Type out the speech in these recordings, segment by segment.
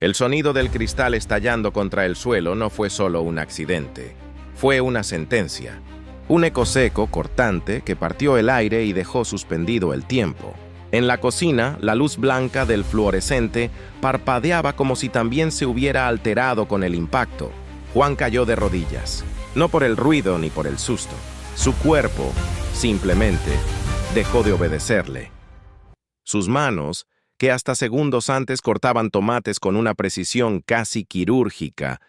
El sonido del cristal estallando contra el suelo no fue solo un accidente, fue una sentencia. Un eco seco, cortante, que partió el aire y dejó suspendido el tiempo. En la cocina, la luz blanca del fluorescente parpadeaba como si también se hubiera alterado con el impacto. Juan cayó de rodillas, no por el ruido ni por el susto. Su cuerpo, simplemente, dejó de obedecerle. Sus manos, que hasta segundos antes cortaban tomates con una precisión casi quirúrgica,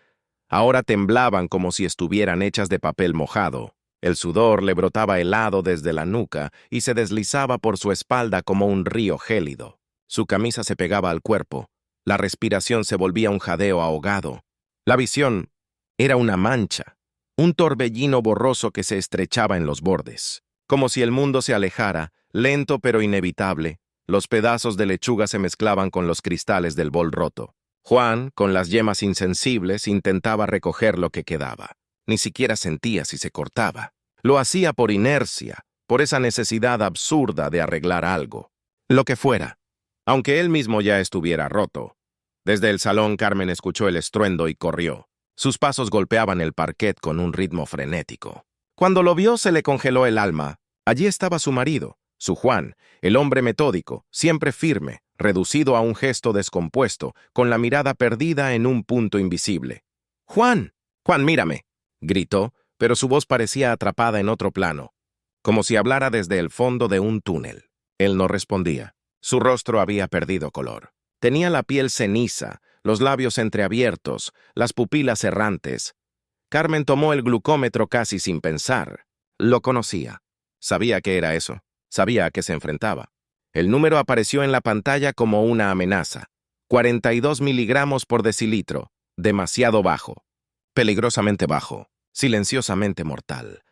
ahora temblaban como si estuvieran hechas de papel mojado. El sudor le brotaba helado desde la nuca y se deslizaba por su espalda como un río gélido. Su camisa se pegaba al cuerpo, la respiración se volvía un jadeo ahogado. La visión era una mancha, un torbellino borroso que se estrechaba en los bordes. Como si el mundo se alejara, lento pero inevitable, los pedazos de lechuga se mezclaban con los cristales del bol roto. Juan, con las yemas insensibles, intentaba recoger lo que quedaba. Ni siquiera sentía si se cortaba. Lo hacía por inercia, por esa necesidad absurda de arreglar algo. Lo que fuera, aunque él mismo ya estuviera roto. Desde el salón Carmen escuchó el estruendo y corrió. Sus pasos golpeaban el parquet con un ritmo frenético. Cuando lo vio se le congeló el alma. Allí estaba su marido, su Juan, el hombre metódico, siempre firme, reducido a un gesto descompuesto, con la mirada perdida en un punto invisible. «¡Juan! ¡Juan, mírame!», gritó, pero su voz parecía atrapada en otro plano, como si hablara desde el fondo de un túnel. Él no respondía. Su rostro había perdido color. Tenía la piel ceniza, los labios entreabiertos, las pupilas errantes. Carmen tomó el glucómetro casi sin pensar. Lo conocía. Sabía qué era eso. Sabía a qué se enfrentaba. El número apareció en la pantalla como una amenaza. 42 miligramos por decilitro. Demasiado bajo. Peligrosamente bajo. Silenciosamente mortal.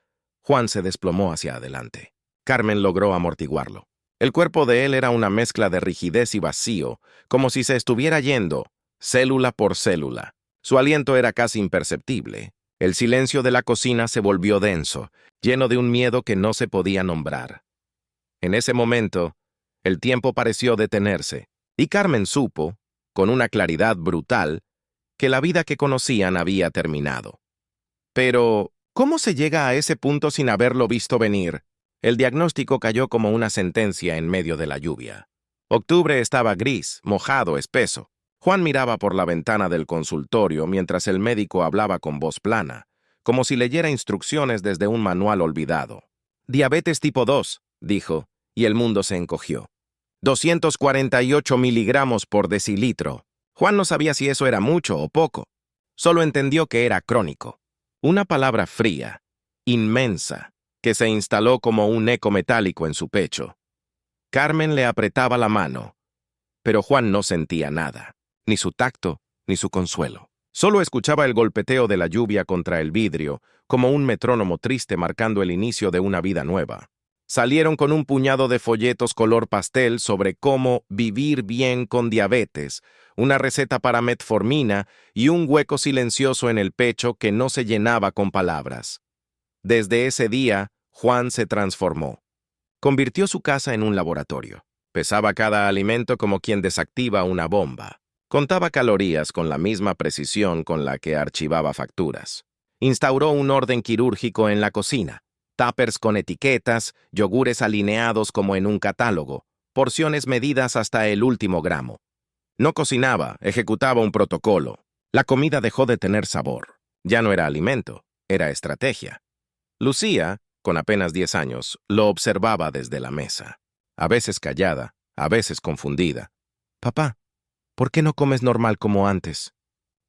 Juan se desplomó hacia adelante. Carmen logró amortiguarlo. El cuerpo de él era una mezcla de rigidez y vacío, como si se estuviera yendo, célula por célula. Su aliento era casi imperceptible. El silencio de la cocina se volvió denso, lleno de un miedo que no se podía nombrar. En ese momento, el tiempo pareció detenerse, y Carmen supo, con una claridad brutal, que la vida que conocían había terminado. Pero, ¿cómo se llega a ese punto sin haberlo visto venir? El diagnóstico cayó como una sentencia en medio de la lluvia. Octubre estaba gris, mojado, espeso. Juan miraba por la ventana del consultorio mientras el médico hablaba con voz plana, como si leyera instrucciones desde un manual olvidado. «Diabetes tipo 2», dijo, y el mundo se encogió. 248 miligramos por decilitro. Juan no sabía si eso era mucho o poco. Solo entendió que era crónico. Una palabra fría, inmensa, que se instaló como un eco metálico en su pecho. Carmen le apretaba la mano, pero Juan no sentía nada, ni su tacto, ni su consuelo. Solo escuchaba el golpeteo de la lluvia contra el vidrio, como un metrónomo triste marcando el inicio de una vida nueva. Salieron con un puñado de folletos color pastel sobre cómo vivir bien con diabetes, una receta para metformina y un hueco silencioso en el pecho que no se llenaba con palabras. Desde ese día, Juan se transformó. Convirtió su casa en un laboratorio. Pesaba cada alimento como quien desactiva una bomba. Contaba calorías con la misma precisión con la que archivaba facturas. Instauró un orden quirúrgico en la cocina. Tuppers con etiquetas, yogures alineados como en un catálogo, porciones medidas hasta el último gramo. No cocinaba, ejecutaba un protocolo. La comida dejó de tener sabor. Ya no era alimento, era estrategia. Lucía, con apenas 10 años, lo observaba desde la mesa. A veces callada, a veces confundida. «Papá, ¿por qué no comes normal como antes?»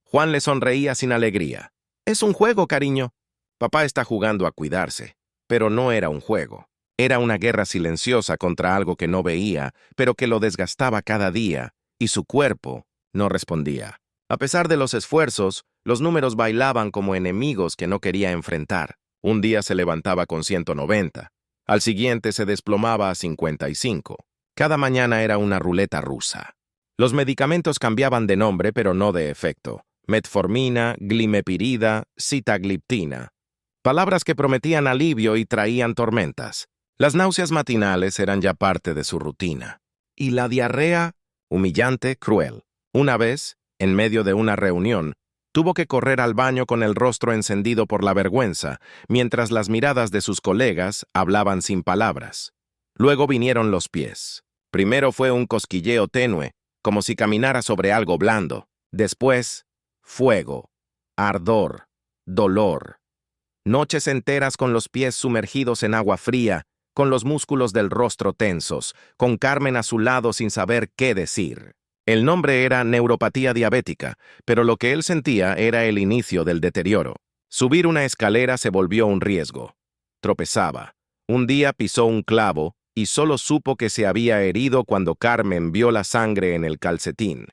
Juan le sonreía sin alegría. «Es un juego, cariño». Papá está jugando a cuidarse. Pero no era un juego. Era una guerra silenciosa contra algo que no veía, pero que lo desgastaba cada día, y su cuerpo no respondía. A pesar de los esfuerzos, los números bailaban como enemigos que no quería enfrentar. Un día se levantaba con 190, al siguiente se desplomaba a 55. Cada mañana era una ruleta rusa. Los medicamentos cambiaban de nombre, pero no de efecto. Metformina, glimepirida, sitagliptina. Palabras que prometían alivio y traían tormentas. Las náuseas matinales eran ya parte de su rutina. Y la diarrea, humillante, cruel. Una vez, En medio de una reunión, tuvo que correr al baño con el rostro encendido por la vergüenza, mientras las miradas de sus colegas hablaban sin palabras. Luego vinieron los pies. Primero fue un cosquilleo tenue, como si caminara sobre algo blando. Después, fuego, ardor, dolor. Noches enteras con los pies sumergidos en agua fría, con los músculos del rostro tensos, con Carmen a su lado sin saber qué decir. El nombre era neuropatía diabética, pero lo que él sentía era el inicio del deterioro. Subir una escalera se volvió un riesgo. Tropezaba. Un día pisó un clavo y solo supo que se había herido cuando Carmen vio la sangre en el calcetín.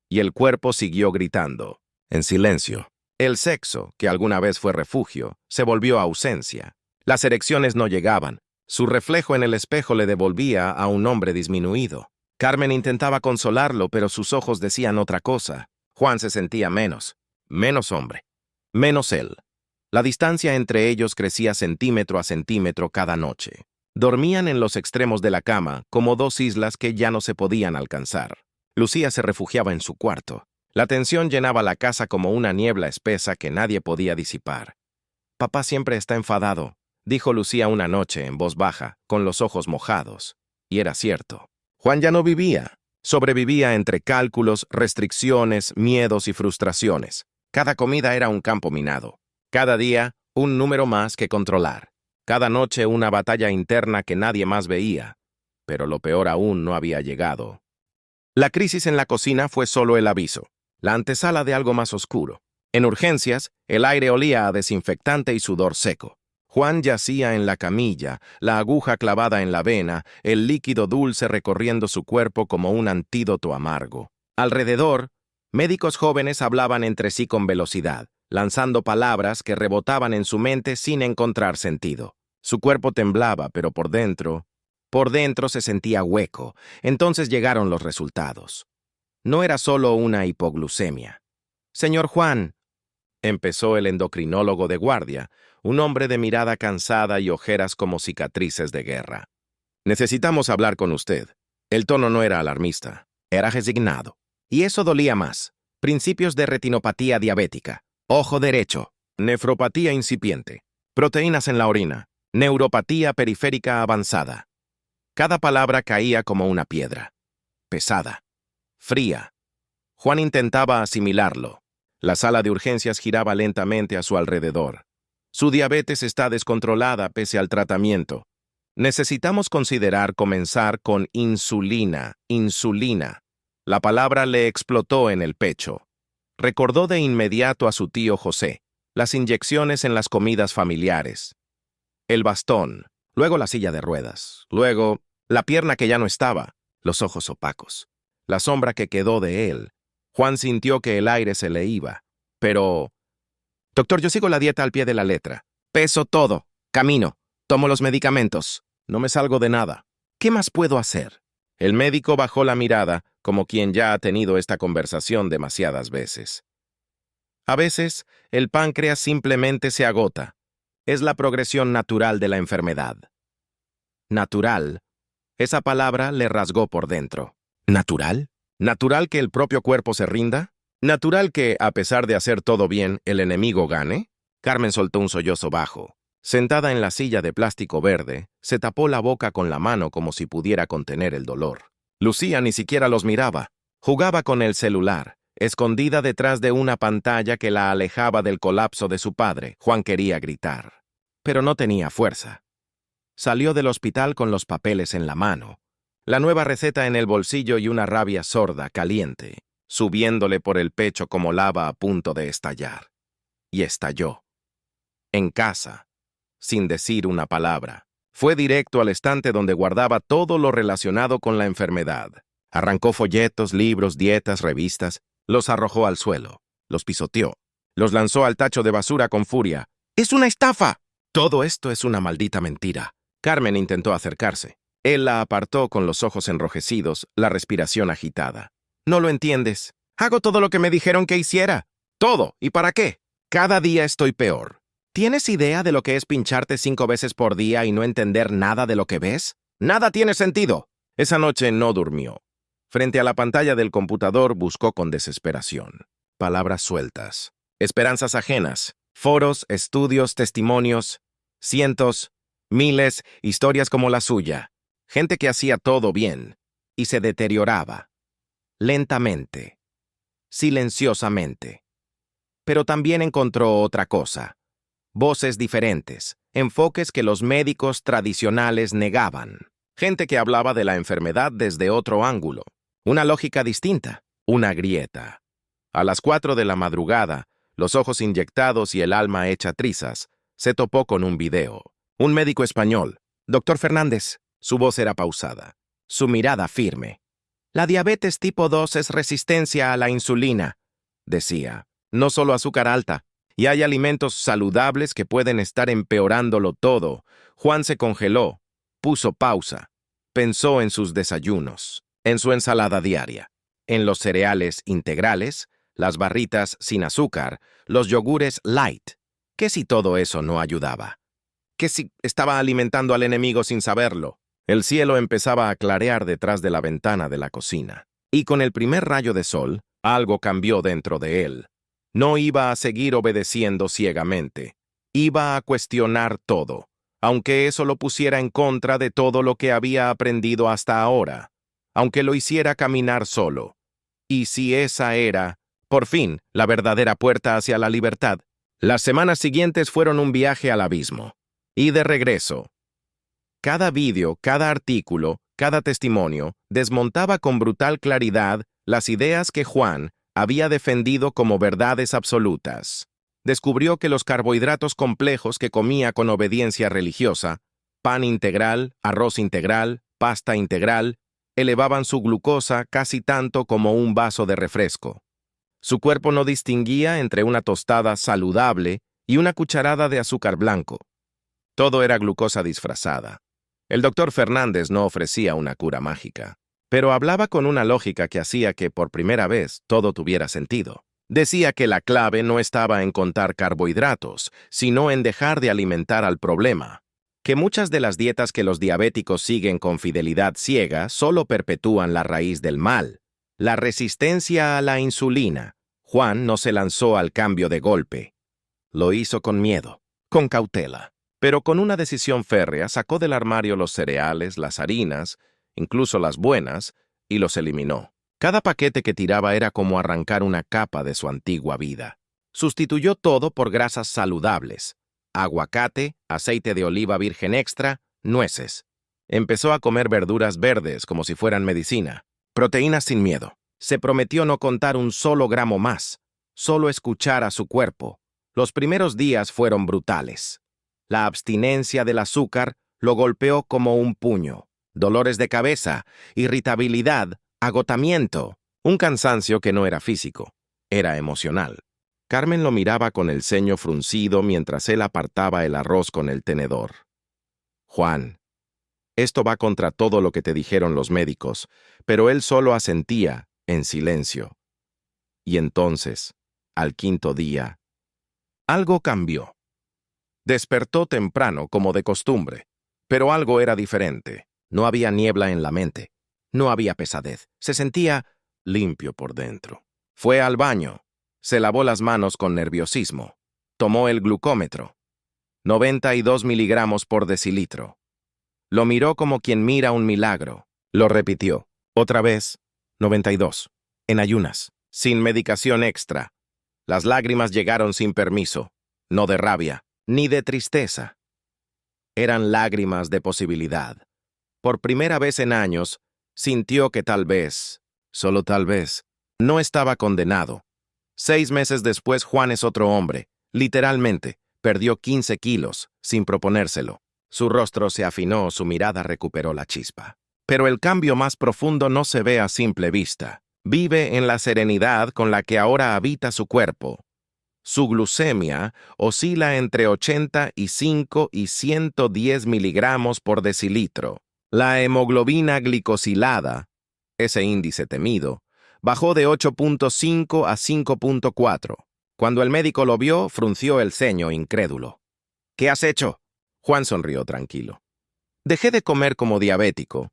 Y el cuerpo siguió gritando, en silencio. El sexo, que alguna vez fue refugio, se volvió ausencia. Las erecciones no llegaban. Su reflejo en el espejo le devolvía a un hombre disminuido. Carmen intentaba consolarlo, pero sus ojos decían otra cosa. Juan se sentía menos hombre, menos él. La distancia entre ellos crecía centímetro a centímetro cada noche. Dormían en los extremos de la cama, como dos islas que ya no se podían alcanzar. Lucía se refugiaba en su cuarto. La tensión llenaba la casa como una niebla espesa que nadie podía disipar. «Papá siempre está enfadado», dijo Lucía una noche en voz baja, con los ojos mojados. Y era cierto. Juan ya no vivía. Sobrevivía entre cálculos, restricciones, miedos y frustraciones. Cada comida era un campo minado. Cada día, un número más que controlar. Cada noche, una batalla interna que nadie más veía. Pero lo peor aún no había llegado. La crisis en la cocina fue solo el aviso, la antesala de algo más oscuro. En urgencias, el aire olía a desinfectante y sudor seco. Juan yacía en la camilla, la aguja clavada en la vena, el líquido dulce recorriendo su cuerpo como un antídoto amargo. Alrededor, médicos jóvenes hablaban entre sí con velocidad, lanzando palabras que rebotaban en su mente sin encontrar sentido. Su cuerpo temblaba, pero por dentro se sentía hueco. Entonces llegaron los resultados. No era solo una hipoglucemia. «Señor Juan», empezó el endocrinólogo de guardia, un hombre de mirada cansada y ojeras como cicatrices de guerra. «Necesitamos hablar con usted». El tono no era alarmista, era resignado. Y eso dolía más. Principios de retinopatía diabética, ojo derecho, nefropatía incipiente, proteínas en la orina, neuropatía periférica avanzada. Cada palabra caía como una piedra. Pesada. Fría. Juan intentaba asimilarlo. La sala de urgencias giraba lentamente a su alrededor. Su diabetes está descontrolada pese al tratamiento. Necesitamos considerar comenzar con insulina. La palabra le explotó en el pecho. Recordó de inmediato a su tío José, las inyecciones en las comidas familiares. El bastón, luego la silla de ruedas, luego la pierna que ya no estaba, los ojos opacos, la sombra que quedó de él. Juan sintió que el aire se le iba. Pero... «Doctor, yo sigo la dieta al pie de la letra. Peso todo. Camino. Tomo los medicamentos. No me salgo de nada. ¿Qué más puedo hacer?» El médico bajó la mirada, como quien ya ha tenido esta conversación demasiadas veces. A veces, el páncreas simplemente se agota. Es la progresión natural de la enfermedad. Natural. Esa palabra le rasgó por dentro. ¿Natural? ¿Natural que el propio cuerpo se rinda? ¿Natural que, a pesar de hacer todo bien, el enemigo gane? Carmen soltó un sollozo bajo. Sentada en la silla de plástico verde, se tapó la boca con la mano como si pudiera contener el dolor. Lucía ni siquiera los miraba. Jugaba con el celular, escondida detrás de una pantalla que la alejaba del colapso de su padre. Juan quería gritar, pero no tenía fuerza. Salió del hospital con los papeles en la mano, la nueva receta en el bolsillo y una rabia sorda, caliente, subiéndole por el pecho como lava a punto de estallar. Y estalló. En casa, sin decir una palabra. Fue directo al estante donde guardaba todo lo relacionado con la enfermedad. Arrancó folletos, libros, dietas, revistas, los arrojó al suelo, los pisoteó, los lanzó al tacho de basura con furia. ¡Es una estafa! Todo esto es una maldita mentira. Carmen intentó acercarse. Él la apartó con los ojos enrojecidos, la respiración agitada. «No lo entiendes. Hago todo lo que me dijeron que hiciera. Todo. ¿Y para qué? Cada día estoy peor. ¿Tienes idea de lo que es pincharte 5 veces por día y no entender nada de lo que ves? Nada tiene sentido». Esa noche no durmió. Frente a la pantalla del computador buscó con desesperación. Palabras sueltas, esperanzas ajenas, foros, estudios, testimonios, cientos, miles, historias como la suya. Gente que hacía todo bien y se deterioraba. Lentamente, silenciosamente. Pero también encontró otra cosa. Voces diferentes, enfoques que los médicos tradicionales negaban. Gente que hablaba de la enfermedad desde otro ángulo. Una lógica distinta, una grieta. A las 4 de la madrugada, los ojos inyectados y el alma hecha trizas, se topó con un video. Un médico español. Doctor Fernández. Su voz era pausada. Su mirada firme. La diabetes tipo 2 es resistencia a la insulina, decía. No solo azúcar alta. Y hay alimentos saludables que pueden estar empeorándolo todo. Juan se congeló, puso pausa, pensó en sus desayunos, en su ensalada diaria, en los cereales integrales, las barritas sin azúcar, los yogures light. ¿Qué si todo eso no ayudaba? ¿Qué si estaba alimentando al enemigo sin saberlo? El cielo empezaba a clarear detrás de la ventana de la cocina, y con el primer rayo de sol, algo cambió dentro de él. No iba a seguir obedeciendo ciegamente. Iba a cuestionar todo, aunque eso lo pusiera en contra de todo lo que había aprendido hasta ahora, aunque lo hiciera caminar solo. Y si esa era, por fin, la verdadera puerta hacia la libertad. Las semanas siguientes fueron un viaje al abismo. Y de regreso. Cada vídeo, cada artículo, cada testimonio desmontaba con brutal claridad las ideas que Juan había defendido como verdades absolutas. Descubrió que los carbohidratos complejos que comía con obediencia religiosa, pan integral, arroz integral, pasta integral, elevaban su glucosa casi tanto como un vaso de refresco. Su cuerpo no distinguía entre una tostada saludable y una cucharada de azúcar blanco. Todo era glucosa disfrazada. El doctor Fernández no ofrecía una cura mágica, pero hablaba con una lógica que hacía que por primera vez todo tuviera sentido. Decía que la clave no estaba en contar carbohidratos, sino en dejar de alimentar al problema. Que muchas de las dietas que los diabéticos siguen con fidelidad ciega solo perpetúan la raíz del mal, la resistencia a la insulina. Juan no se lanzó al cambio de golpe. Lo hizo con miedo, con cautela, pero con una decisión férrea sacó del armario los cereales, las harinas, incluso las buenas, y los eliminó. Cada paquete que tiraba era como arrancar una capa de su antigua vida. Sustituyó todo por grasas saludables: aguacate, aceite de oliva virgen extra, nueces. Empezó a comer verduras verdes como si fueran medicina. Proteínas sin miedo. Se prometió no contar un solo gramo más, solo escuchar a su cuerpo. Los primeros días fueron brutales. La abstinencia del azúcar lo golpeó como un puño. Dolores de cabeza, irritabilidad, agotamiento, un cansancio que no era físico, era emocional. Carmen lo miraba con el ceño fruncido mientras él apartaba el arroz con el tenedor. Juan, esto va contra todo lo que te dijeron los médicos, pero él solo asentía en silencio. Y entonces, al quinto día, algo cambió. Despertó temprano como de costumbre, pero algo era diferente. No había niebla en la mente. No había pesadez. Se sentía limpio por dentro. Fue al baño. Se lavó las manos con nerviosismo. Tomó el glucómetro. 92 miligramos por decilitro. Lo miró como quien mira un milagro. Lo repitió. Otra vez, 92. En ayunas. Sin medicación extra. Las lágrimas llegaron sin permiso. No de rabia, ni de tristeza. Eran lágrimas de posibilidad. Por primera vez en años, sintió que tal vez, solo tal vez, no estaba condenado. 6 meses después, Juan es otro hombre. Literalmente, perdió 15 kilos, sin proponérselo. Su rostro se afinó, su mirada recuperó la chispa. Pero el cambio más profundo no se ve a simple vista. Vive en la serenidad con la que ahora habita su cuerpo. Su glucemia oscila entre 85 y 110 miligramos por decilitro. La hemoglobina glicosilada, ese índice temido, bajó de 8.5 a 5.4. Cuando el médico lo vio, frunció el ceño incrédulo. ¿Qué has hecho? Juan sonrió tranquilo. Dejé de comer como diabético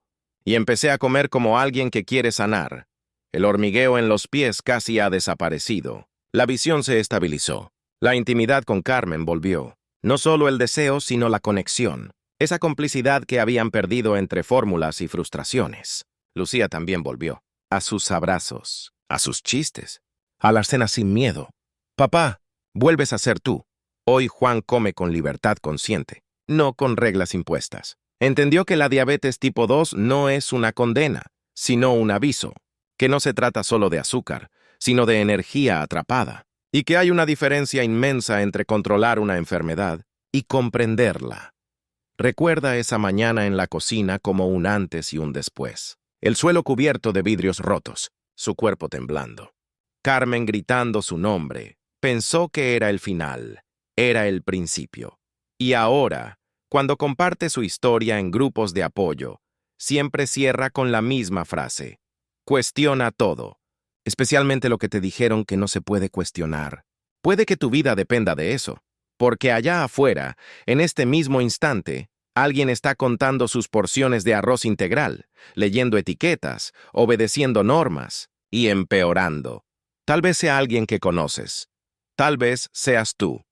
y empecé a comer como alguien que quiere sanar. El hormigueo en los pies casi ha desaparecido. La visión se estabilizó. La intimidad con Carmen volvió. No solo el deseo, sino la conexión. Esa complicidad que habían perdido entre fórmulas y frustraciones. Lucía también volvió. A sus abrazos, a sus chistes, a las cenas sin miedo. Papá, vuelves a ser tú. Hoy Juan come con libertad consciente, no con reglas impuestas. Entendió que la diabetes tipo 2 no es una condena, sino un aviso, que no se trata solo de azúcar, sino de energía atrapada, y que hay una diferencia inmensa entre controlar una enfermedad y comprenderla. Recuerda esa mañana en la cocina como un antes y un después. El suelo cubierto de vidrios rotos, su cuerpo temblando. Carmen gritando su nombre. Pensó que era el final, era el principio. Y ahora, cuando comparte su historia en grupos de apoyo, siempre cierra con la misma frase. Cuestiona todo, especialmente lo que te dijeron que no se puede cuestionar. Puede que tu vida dependa de eso, porque allá afuera, en este mismo instante, alguien está contando sus porciones de arroz integral, leyendo etiquetas, obedeciendo normas y empeorando. Tal vez sea alguien que conoces. Tal vez seas tú.